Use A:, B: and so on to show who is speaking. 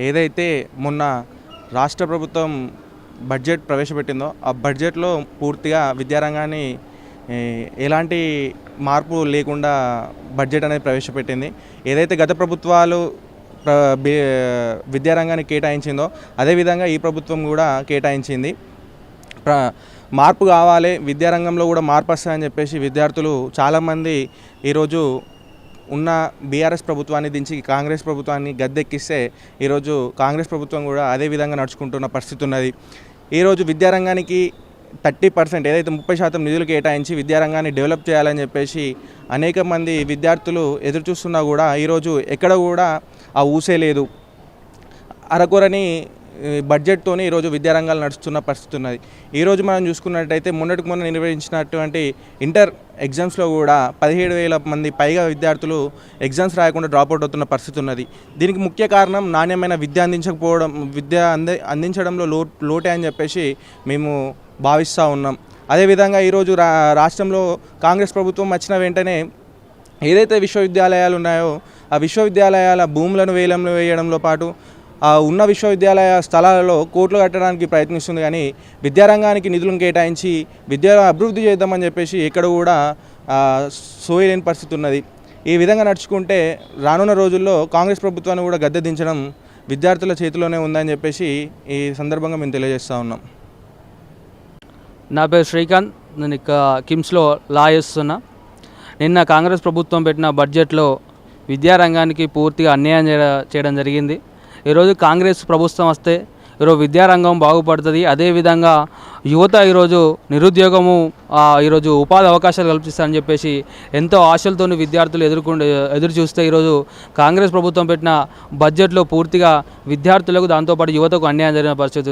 A: ఏదైతే మొన్న రాష్ట్ర ప్రభుత్వం బడ్జెట్ ప్రవేశపెట్టిందో ఆ బడ్జెట్లో పూర్తిగా విద్యారంగాన్ని ఎలాంటి మార్పు లేకుండా బడ్జెట్ అనేది ప్రవేశపెట్టింది. ఏదైతే గత ప్రభుత్వాలు విద్యారంగానికి కేటాయించిందో అదేవిధంగా ఈ ప్రభుత్వం కూడా కేటాయించింది. మార్పు కావాలి, విద్యారంగంలో కూడా మార్పు వస్తుందని చెప్పేసి విద్యార్థులు చాలామంది ఈరోజు ఉన్న బీఆర్ఎస్ ప్రభుత్వాన్ని దించి కాంగ్రెస్ ప్రభుత్వాన్ని గద్దెక్కిస్తే ఈరోజు కాంగ్రెస్ ప్రభుత్వం కూడా అదే విధంగా నడుచుకుంటున్న పరిస్థితి ఉన్నది. ఈరోజు విద్యారంగానికి 30% ఏదైతే 30% నిధులు కేటాయించి విద్యారంగాన్ని డెవలప్ చేయాలని చెప్పేసి అనేక మంది విద్యార్థులు ఎదురు చూస్తున్నా కూడా ఈరోజు ఎక్కడ కూడా ఆ ఊసే లేదు. అరకొరని బడ్జెట్తోనే ఈరోజు విద్యారంగాలు నడుస్తున్న పరిస్థితి ఉన్నది. ఈరోజు మనం చూసుకున్నట్టయితే మొన్న నిర్వహించినటువంటి ఇంటర్ ఎగ్జామ్స్లో కూడా 17,000 మంది పైగా విద్యార్థులు ఎగ్జామ్స్ రాయకుండా డ్రాప్అవుట్ అవుతున్న పరిస్థితి ఉన్నది. దీనికి ముఖ్య కారణం నాణ్యమైన విద్య అందించడంలో లోటే అని చెప్పేసి మేము భావిస్తూ ఉన్నాం. అదేవిధంగా ఈరోజు రాష్ట్రంలో కాంగ్రెస్ ప్రభుత్వం వచ్చిన వెంటనే ఏదైతే విశ్వవిద్యాలయాలు ఉన్నాయో ఆ విశ్వవిద్యాలయాల భూములను వేలంలో వేయడంలో పాటు ఉన్న విశ్వవిద్యాలయ స్థలాలలో కోట్లు కట్టడానికి ప్రయత్నిస్తుంది. కానీ విద్యారంగానికి నిధులను కేటాయించి విద్యా అభివృద్ధి చేద్దామని చెప్పేసి ఎక్కడ కూడా సోయలేని పరిస్థితి ఉన్నది. ఈ విధంగా నడుచుకుంటే రానున్న రోజుల్లో కాంగ్రెస్ ప్రభుత్వాన్ని కూడా గద్దె దించడం విద్యార్థుల చేతిలోనే ఉందని చెప్పేసి ఈ సందర్భంగా మేము తెలియజేస్తూ ఉన్నాం.
B: నా పేరు శ్రీకాంత్, నేను ఇక కిమ్స్లో లా చేస్తున్నా. నిన్న కాంగ్రెస్ ప్రభుత్వం పెట్టిన బడ్జెట్లో విద్యారంగానికి పూర్తిగా అన్యాయం చేయడం జరిగింది. ఈరోజు కాంగ్రెస్ ప్రభుత్వం వస్తే ఈరోజు విద్యారంగం బాగుపడుతుంది. అదేవిధంగా యువత ఈరోజు నిరుద్యోగము ఈరోజు ఉపాధి అవకాశాలు కల్పిస్తారని చెప్పేసి ఎంతో ఆశలతో విద్యార్థులు ఎదురు చూస్తే ఈరోజు కాంగ్రెస్ ప్రభుత్వం పెట్టిన బడ్జెట్లో పూర్తిగా విద్యార్థులకు దాంతోపాటు యువతకు అన్యాయం జరిగిన పరిస్థితి.